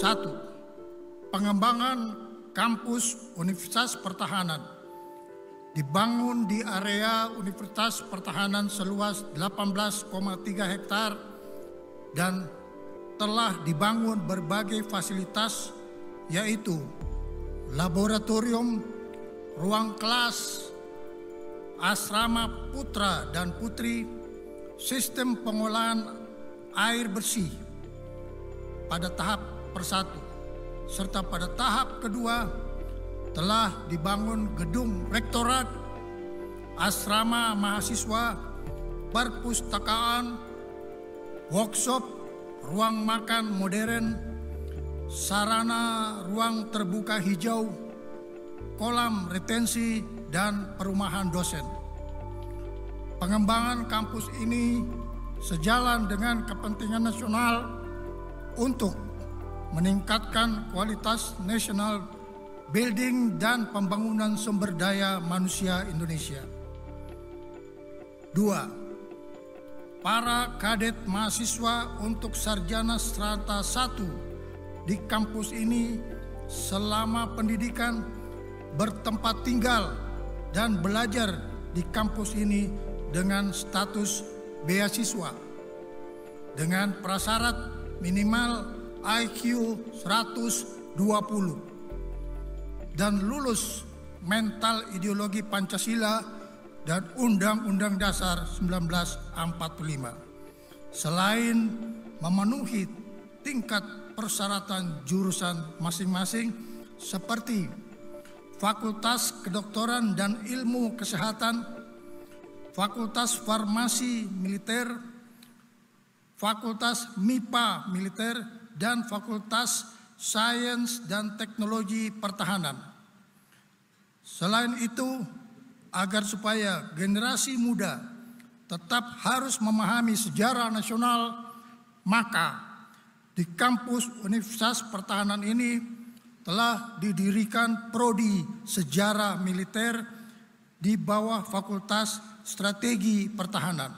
1. Pengembangan kampus Universitas Pertahanan dibangun di area Universitas Pertahanan seluas 18,3 hektar dan telah dibangun berbagai fasilitas yaitu laboratorium, ruang kelas, asrama putra dan putri, sistem pengolahan air bersih pada tahap persatu, serta pada tahap kedua telah dibangun gedung rektorat, asrama mahasiswa, perpustakaan, workshop, ruang makan modern, sarana ruang terbuka hijau, kolam retensi, dan perumahan dosen. Pengembangan kampus ini sejalan dengan kepentingan nasional untuk meningkatkan kualitas national building dan pembangunan sumber daya manusia Indonesia. 2. Para kadet mahasiswa untuk sarjana strata 1 di kampus ini selama pendidikan bertempat tinggal dan belajar di kampus ini dengan status beasiswa dengan prasyarat minimal IQ 120 dan lulus mental ideologi Pancasila dan Undang-Undang Dasar 1945. Selain memenuhi tingkat persyaratan jurusan masing-masing seperti Fakultas Kedokteran dan Ilmu Kesehatan, Fakultas Farmasi Militer, Fakultas MIPA Militer, dan Fakultas Sains dan Teknologi Pertahanan. Selain itu, agar supaya generasi muda tetap harus memahami sejarah nasional, maka di kampus Universitas Pertahanan ini telah didirikan Prodi Sejarah Militer di bawah Fakultas Strategi Pertahanan.